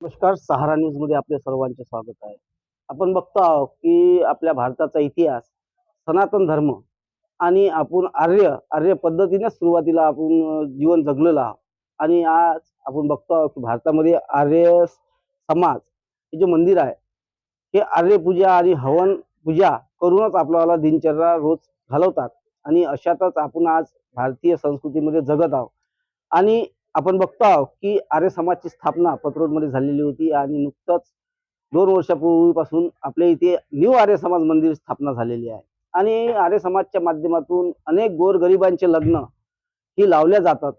नमस्कार. सहारा न्यूज मध्ये आपले सर्वांचे स्वागत आहे. आपण बघतो आहोत की आपल्या भारताचा इतिहास, सनातन धर्म आणि आपण आर्य पद्धतीने सुरुवातीला आपण जीवन जगलेलो आहोत. आणि आज आपण बघतो आहोत की भारतामध्ये आर्य समाज हे जे मंदिर आहे, हे आर्य पूजा आणि हवन पूजा करूनच आपल्याला दिनचर्या रोज घालवतात. आणि अशातच आपण आज भारतीय संस्कृतीमध्ये जगत आहोत. आणि आपण बघतो आहोत की आर्य समाजची स्थापना पतरोडमध्ये झालेली होती आणि नुकतंच 2 वर्षापूर्वीपासून आपल्या इथे न्यू आर्य समाज मंदिर स्थापना झालेली आहे. आणि आर्य समाजच्या माध्यमातून अनेक गोरगरिबांचे लग्न ही लावल्या जातात.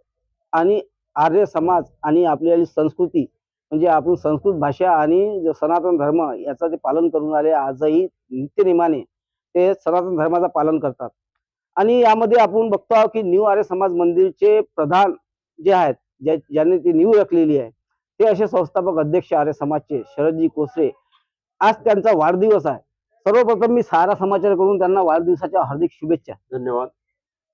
आणि आर्य समाज आणि आपली संस्कृती म्हणजे आपण संस्कृत भाषा आणि सनातन धर्म याचं ते पालन करून आले, आजही नित्यनेमाने ते सनातन धर्माचं पालन करतात. आणि यामध्ये आपण बघतो आहोत की न्यू आर्य समाज मंदिरचे प्रधान जे आहेत, ज्यांनी ती नीव राखलेली आहे, ते असे संस्थापक अध्यक्ष आर्य समाजचे शरदजी कोसरे. आज त्यांचा वाढदिवस आहे. सर्वप्रथम मी सहारा समाचारकडून त्यांना वाढदिवसाच्या हार्दिक शुभेच्छा. धन्यवाद.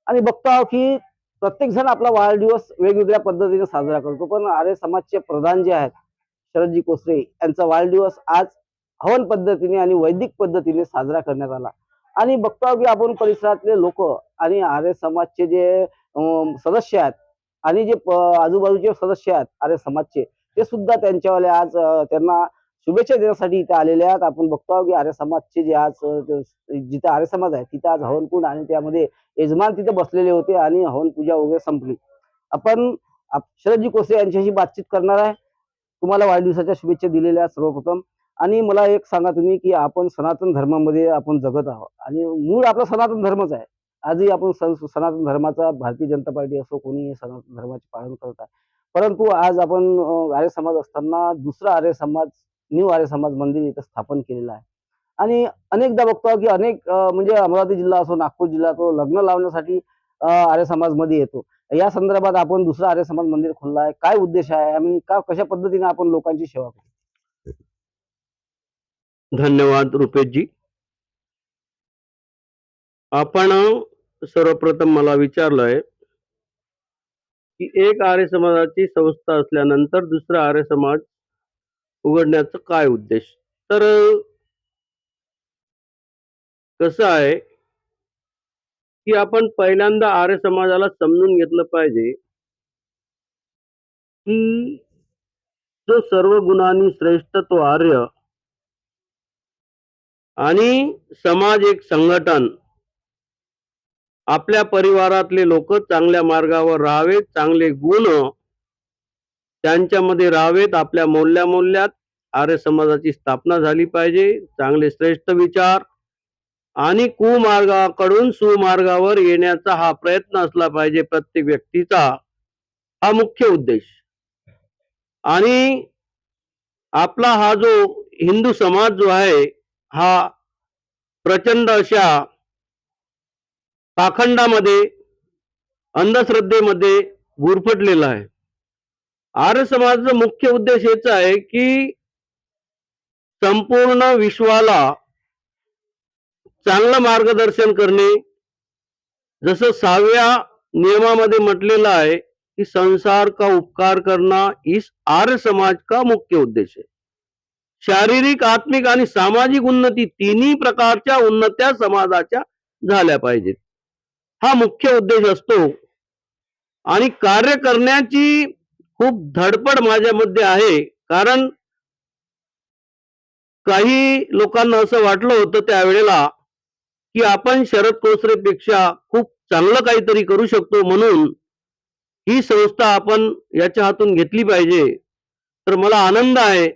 आणि बघतो आहोत की प्रत्येक जण आपला वाढदिवस वेगवेगळ्या पद्धतीने साजरा करतो, पण आर्य समाजचे प्रधान जे आहेत शरदजी कोसरे यांचा वाढदिवस आज हवन पद्धतीने आणि वैदिक पद्धतीने साजरा करण्यात आला. आणि बघतो आहोत की आपण परिसरातले लोक आणि आर्य समाजचे जे सदस्य आहेत आणि जे आजूबाजूचे सदस्य आहेत आर्य समाजचे, ते सुद्धा त्यांच्यावाले आज त्यांना शुभेच्छा देण्यासाठी इथे आलेले आहेत. आपण बघतो आहोत की आर्य समाजचे जे आज जिथे आर्य समाज आहे तिथे आज हवनकुंड आणि त्यामध्ये यजमान तिथे बसलेले होते आणि हवन पूजा वगैरे संपली. आपण शरदजी कोसरे यांच्याशी बातचीत करणार आहे. तुम्हाला वाढदिवसाच्या शुभेच्छा दिलेल्या सर्वप्रथम. आणि मला एक सांगा तुम्ही की आपण सनातन धर्मामध्ये आपण जगत आहोत आणि मूळ आपला सनातन धर्मच आहे. आजही आपण सनातन धर्माचा भारतीय जनता पार्टी असो कोणी सनातन धर्माचे पालन करत आहे. परंतु आज आपण आर्य समाज असताना दुसरा आर्य समाज न्यू आर्य समाज मंदिर इथं स्थापन केलेलं आहे. आणि अनेकदा बघतो की अनेक म्हणजे अमरावती जिल्हा असो नागपूर जिल्हा तो लग्न लावण्यासाठी आर्य समाज मध्ये येतो. या संदर्भात आपण दुसरा आर्य समाज मंदिर खोलला आहे, काय उद्देश आहे आणि कशा पद्धतीने आपण लोकांची सेवा करतो? धन्यवाद रुपेशजी. आपण सर्वप्रथम मला विचारलंय की एक आर्य समाजाची संस्था असल्यानंतर दुसरा आर्य समाज उघडण्याचा काय उद्देश. तर कसं आहे की आपण पहिल्यांदा आर्य समाजाला समजून घेतलं पाहिजे की जो सर्व गुणांनी श्रेष्ठ तो आर्य आणि समाज एक संघटन. आपल्या परिवारातले लोक चांगल्या मार्गावर राहावेत, चांगले गुण त्यांच्यामध्ये राहावेत, आपल्या मूल्यात आर्य समाजाची स्थापना झाली पाहिजे. चांगले श्रेष्ठ विचार आणि कुमार्गाकडून सुमार्गावर येण्याचा हा प्रयत्न असला पाहिजे प्रत्येक व्यक्तीचा, हा मुख्य उद्देश. आणि आपला हा जो हिंदू समाज जो आहे हा प्रचंड अशा पाखंडामध्ये अंधश्रद्धेमध्ये गुरफटलेला आहे. आर्य समाजाचा मुख्य उद्देश हेच आहे की संपूर्ण विश्वाला चांगलं मार्गदर्शन करणे. जसं 6व्या नियमामध्ये म्हटलेलं आहे कि संसार का उपकार करना इस आर्य समाज का मुख्य उद्देश है. शारीरिक आत्मिक आणि सामाजिक उन्नती तिन्ही प्रकारच्या उन्नत्या समाजाच्या झाल्या पाहिजेत, हा मुख्य उद्देश असतो. आणि कार्य करण्याची खूप धडपड माझ्यामध्ये आहे. कारण काही लोकांना असं वाटलं होतं त्यावेळेला की आपण शरद कोसरेपेक्षा खूप चांगलं काहीतरी करू शकतो, म्हणून ही संस्था आपण याच्या हातून घेतली पाहिजे. तर मला आनंद आहे.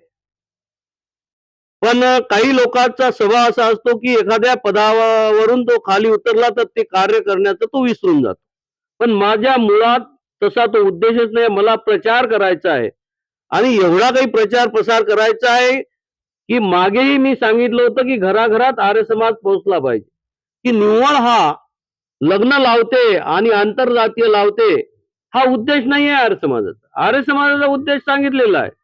पण काही लोकांचा स्वभाव असा असतो की एखाद्या पदावरून तो खाली उतरला तर ते कार्य करण्याचं तो विसरून जातो. पण माझ्या मुळात तसा तो उद्देशच नाही. मला प्रचार करायचा आहे आणि एवढा काही प्रचार प्रसार करायचा आहे की मागेही मी सांगितलं होतं की घराघरात आर्य समाज पोहोचला पाहिजे. की निव्वळ हा लग्न लावते आणि आंतरजातीय लावते हा उद्देश नाही आहे आर्य समाजाचा. आर्य समाजाचा उद्देश सांगितलेला आहे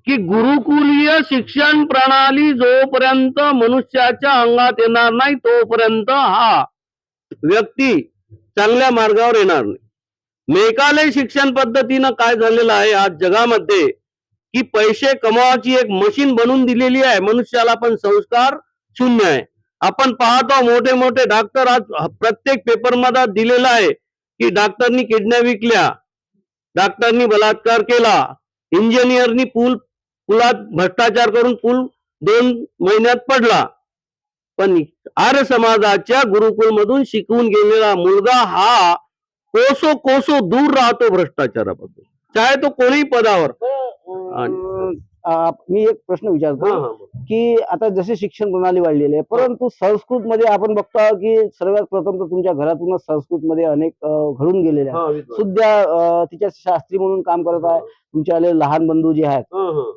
की गुरुकुलीय शिक्षण प्रणाली जोपर्यंत मनुष्याच्या अंगात येणार नाही तोपर्यंत हा व्यक्ती चांगल्या मार्गावर येणार नाही. मेकालय शिक्षण पद्धतीनं काय झालेलं आहे आज जगामध्ये की पैसे कमवायची एक मशीन बनवून दिलेली आहे मनुष्याला, पण संस्कार शून्य आहे. आपण पाहतो मोठे मोठे डॉक्टर आज प्रत्येक पेपर मध्ये दिलेला आहे की डॉक्टरनी किडन्या विकल्या, डॉक्टरनी बलात्कार केला, इंजिनियरनी पुलात भ्रष्टाचार करून पूल 2 महिन्यात पडला. पण आर्य समाजाच्या गुरुकुल मधून शिकून गेलेला मुलगा हा कोसो कोसो दूर राहतो भ्रष्टाचारापासून, चाहे तो कोणीही पदावर. मी एक प्रश्न विचारतो की आता जसे शिक्षण प्रणाली वाढलेली आहे, परंतु संस्कृत मध्ये आपण बघतो की सर्वात प्रथम तर तुमच्या घरातूनच संस्कृत मध्ये अनेक घडून गेलेले आहेत. सुद्धा तिच्या शास्त्री म्हणून काम करत आहे. तुमचे आले लहान बंधू जे आहेत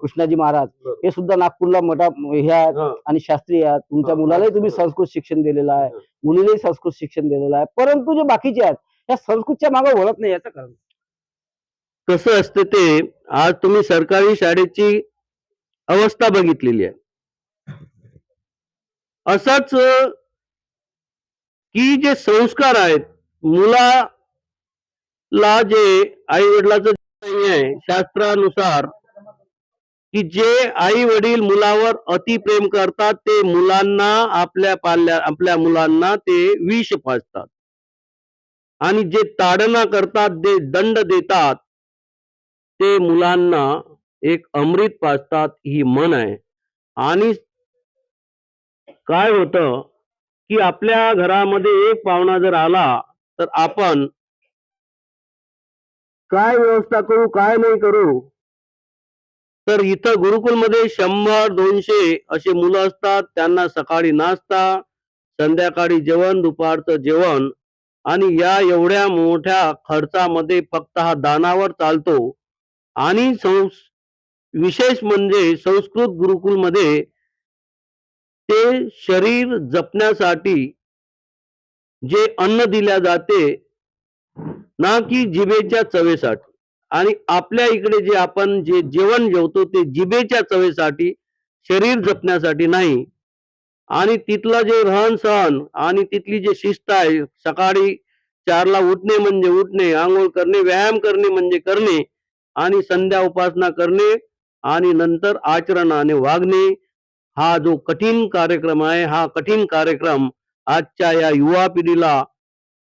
कृष्णाजी महाराज, हे सुद्धा नागपूरला मोठा हे आहेत आणि शास्त्री आहेत. तुमच्या मुलालाही तुम्ही संस्कृत शिक्षण दिलेलं आहे, मुलीलाही संस्कृत शिक्षण दिलेलं आहे, परंतु जे बाकीचे आहेत त्या संस्कृतच्या मागे वळत नाही. याचं कारण कसं असते ते, आज तुम्ही सरकारी शाळेची अवस्था बघितलेली आहे. असंच की जे संस्कार आहेत मुलाला, जे आई वडिलाचं नाही आहे शास्त्रानुसार, की जे आई वडील मुलावर अतिप्रेम करतात ते मुलांना आपल्या मुलांना ते विष पाजतात, आणि जे ताडना करतात, जे दंड देतात, ते मुलांना एक अमृत पाजतात, ही मन आहे. आणि काय होतं की आपल्या घरामध्ये एक पाहुणा जर आला तर आपण काय व्यवस्था करू काय नाही करू, तर इथं गुरुकुलमध्ये 100-200 असे मुलं असतात. त्यांना सकाळी नाश्ता, संध्याकाळी जेवण, दुपारचं जेवण, आणि या एवढ्या मोठ्या खर्चामध्ये फक्त हा दानावर चालतो. आणि विशेष म्हणजे संस्कृत गुरुकुलमध्ये ते शरीर जपण्यासाठी जे अन्न दिल्या जाते ना की जिभेच्या चवेसाठी, आणि आपल्या इकडे जे आपण जे जेवण जेवतो ते जिभेच्या चवेसाठी, शरीर जपण्यासाठी नाही. आणि तिथलं जे रहन सहन आणि तिथली जे शिस्त आहे, सकाळी 4ला उठणे म्हणजे उठणे, आंघोळ करणे, व्यायाम करणे म्हणजे करणे, आणि संध्या उपासना करणे, आणि नंतर आचरणाने वागणे, हा जो कठीण कार्यक्रम आहे, हा कठीण कार्यक्रम आजच्या या युवा पिढीला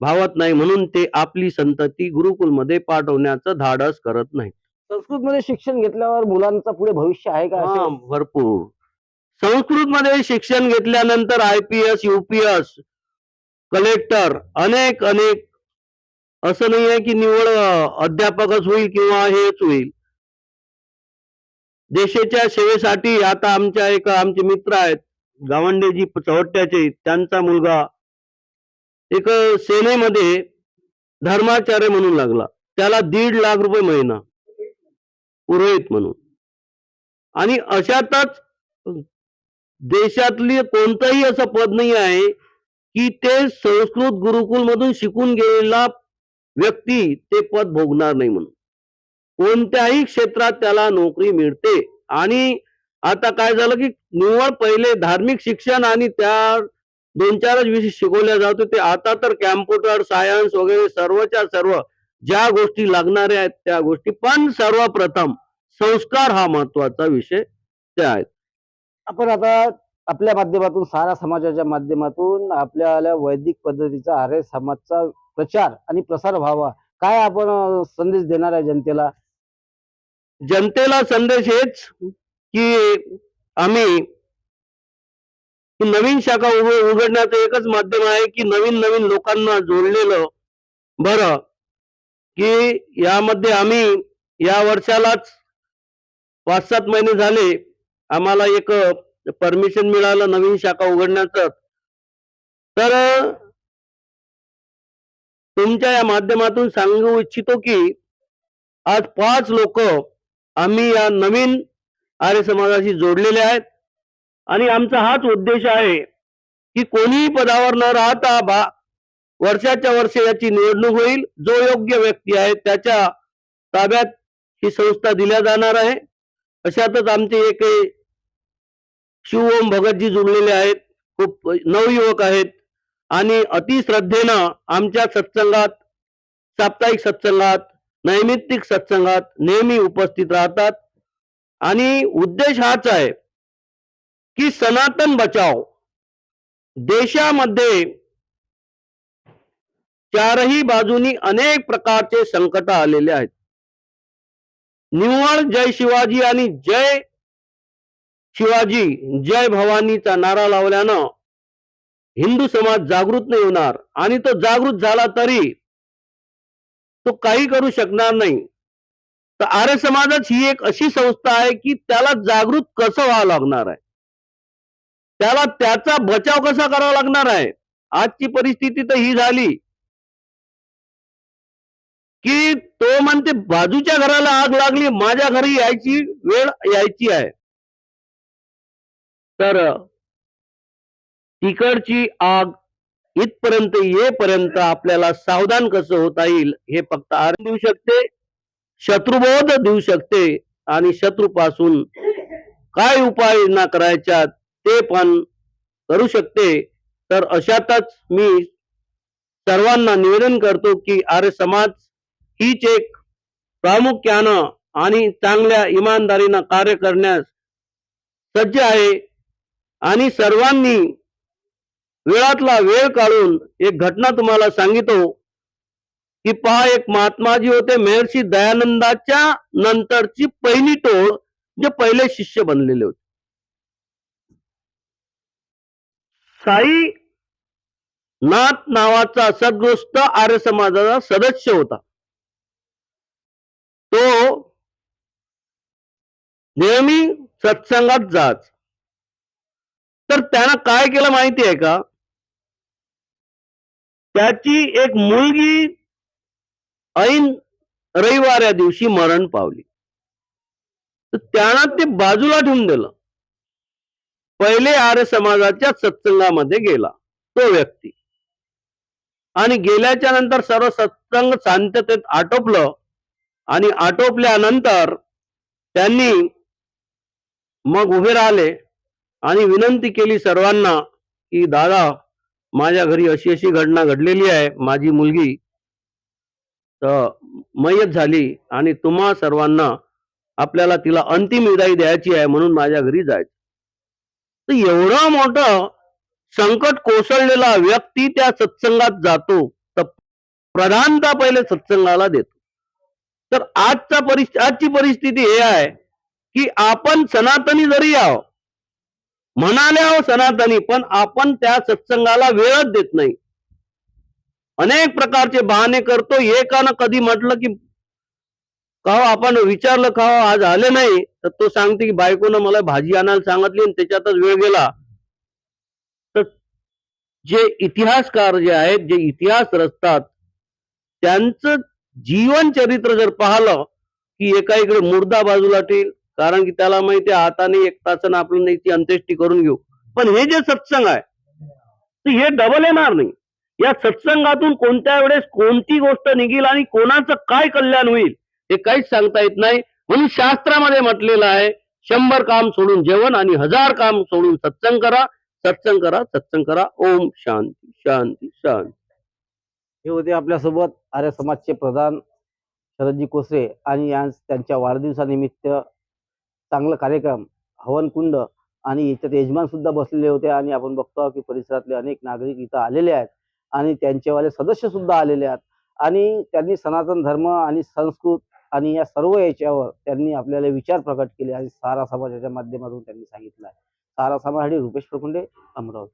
भावत नाही, म्हणून ते आपली संतती गुरुकुलमध्ये पाठवण्याचं धाडस करत नाही. संस्कृत मध्ये शिक्षण घेतल्यावर मुलांचं पुढे भविष्य आहे का? भरपूर. संस्कृत मध्ये शिक्षण घेतल्यानंतर IPS, UPS, कलेक्टर, अनेक असं नाही आहे की निवड अध्यापकच होईल किंवा हेच होईल. देशाच्या सेवेसाठी आता आमचे मित्र आहेत गावंडेजी चवट्याचे, त्यांचा मुलगा एक सेनेमध्ये धर्माचार्य म्हणून लागला, त्याला 1.5 लाख रुपये महिना पुरोहित म्हणून. आणि अशातच देशातली कोणतंही असं पद नाही आहे की ते संस्कृत गुरुकुल मधून शिकून गेलेला व्यक्ती ते पद भोगणार नाही म्हणून. कोणत्याही क्षेत्रात त्याला नोकरी मिळते. आणि आता काय झालं की निव्वळ पहिले धार्मिक शिक्षण आणि त्या 2-4 विषय शिकवल्या जात होते, आता तर कॅम्प्युटर सायन्स वगैरे सर्वच्या सर्व ज्या गोष्टी लागणाऱ्या आहेत त्या गोष्टी. पण सर्वप्रथम संस्कार हा महत्वाचा विषय ते आहेत. आपण आता आपल्या माध्यमातून, सारा समाजाच्या माध्यमातून आपल्याला वैदिक पद्धतीचा आर्य समाजचा प्रचार आणि प्रसार व्हावा, काय आपण संदेश देणार आहे जनतेला? जनतेला संदेश हेच की आम्ही नवीन शाखा उघडण्याचं एकच माध्यम आहे की नवीन लोकांना जोडलेलं बरं. की यामध्ये आम्ही या वर्षालाच 5-7 महिने झाले आम्हाला एक परमिशन मिळालं नवीन शाखा उघडण्याचं. तर तुमच्या या माध्यमातून सांगू इच्छितो की आज 5 लोक आम्ही या नवीन आर्य समाजाशी जोडलेले आहेत. आणि आमचा हाच उद्देश आहे की कोणीही पदावर न राहता वर्षाच्या वर्ष याची निवडणूक होईल. जो योग्य व्यक्ती आहे त्याच्या ताब्यात ही संस्था दिल्या जाणार आहे. अशातच आमचे एक शिवओम भगतजी जोडलेले आहेत, खूप नवयुवक आहेत आणि अति श्रद्धेनं आमच्या सत्संगात, साप्ताहिक सत्संगात, नैमित्तिक सत्संगात नेहमी उपस्थित राहतात. आणि उद्देश हाच आहे की सनातन बचाव. देशामध्ये चारही बाजूनी अनेक प्रकारचे संकट आलेले आहेत. निव्वळ जय शिवाजी आणि जय शिवाजी जय भवानीचा नारा लावल्यानं हिंदू समाज जागृत नाही होणार, आणि तो जागृत झाला तरी तो काही करू शकणार नाही. तर आर्य समाजच ही एक अशी संस्था आहे की त्याला जागृत कसं व्हावं लागणार आहे, त्याला त्याचा बचाव कसा करावा लागणार आहे. आजची परिस्थिती तर ही झाली की तो म्हणते बाजूच्या घराला आग लागली, माझ्या घरी यायची वेळ यायची आहे. तर तिकडची आग इथपर्यंत येईपर्यंत आपल्याला सावधान कसं होता येईल हे फक्त आर्य देऊ शकते, शत्रुबोध देऊ शकते, आणि शत्रूपासून काय उपाययोजना करायच्या ते पण करू शकते. तर अशातच मी सर्वांना निवेदन करतो की आर्य समाज हीच एक प्रामुख्यानं आणि चांगल्या इमानदारीनं कार्य करण्यास सज्ज आहे. आणि सर्वांनी वेळातला वेळ काढून एक घटना तुम्हाला सांगितो की पहा, एक महात्माजी होते, महर्षी दयानंदाच्या नंतरची पहिली टोळ जे पहिले शिष्य बनलेले होते. साई नाथ नावाचा सद्गृस्त आर्य समाजाचा सदस्य होता. तो नेहमी सत्संगात जात. तर त्यानं काय केलं माहिती आहे का, त्याची एक मुलगी ऐन रविवार दिवशी मरण पावली. तर त्यानं ते बाजूला ठेवून दिलं. पहिले आर्य समाजाच्या सत्संगामध्ये गेला तो व्यक्ती, आणि गेल्याच्या नंतर सर्व सत्संग शांततेत आटोपलं, आणि आटोपल्यानंतर त्यांनी मग उभे राहिले आणि विनंती केली सर्वांना की दादा, माझ्या घरी अशी अशी घटना घडलेली आहे, माझी मुलगी तर मयत झाली आणि तुम्हा सर्वांना आपल्याला तिला अंतिम विदाई द्यायची आहे, म्हणून माझ्या घरी जायचं. तर एवढं मोठं संकट कोसळलेला व्यक्ती त्या सत्संगात जातो, तर प्रधानता पहिले सत्संगाला देतो. तर आजची परिस्थिती हे आहे की आपण सनातनी जरी आहो, म्हणाले आहो सनातनी, पण आपण त्या सत्संगाला वेळच देत नाही. अनेक प्रकारचे बहाणे करतो. एकानं कधी म्हटलं की का आपण विचारलं का आज आले नाही, तर तो सांगते की बायकोनं मला भाजी आणायला सांगितली आणि त्याच्यातच वेळ गेला. तर जे इतिहासकार जे आहेत, जे इतिहास रचतात, त्यांचं जीवन चरित्र जर पाहिलं की एका इकडे मुर्दा बाजूला ठेईल, कारण की त्याला माहिती आहे हाताने 1 तासानं आपण ती अंत्येष्टी करून घेऊ. पण हे जे सत्संग आहे तर हे डबल येणार नाही. या सत्संगातून कोणत्या वेळेस कोणती गोष्ट निघेल आणि कोणाचं काय कल्याण होईल हे काहीच सांगता येत नाही. म्हणून शास्त्रामध्ये म्हटलेलं आहे, 100 काम सोडून जेवण आणि 1000 काम सोडून सत्संग करा, सत्संग करा, सत्संग करा. ओम शांती शांती शांती. हे होते आपल्यासोबत आर्य समाजचे प्रधान शरदजी कोसरे, आणि आज त्यांच्या वाढदिवसानिमित्त चांगला कार्यक्रम, हवनकुंड, आणि याच्यात यजमान सुद्धा बसलेले होते. आणि आपण बघतो की परिसरातले अनेक नागरिक इथं आलेले आहेत आणि त्यांचेवाले सदस्य सुद्धा आलेले आहेत. आणि त्यांनी सनातन धर्म आणि संस्कृत आणि या सर्व याच्यावर त्यांनी आपल्याला विचार प्रकट केले आणि सारा समाजाच्या माध्यमातून त्यांनी सांगितलं आहे. सारा समाजासाठी रुपेश प्रखुंडे, अमरावती.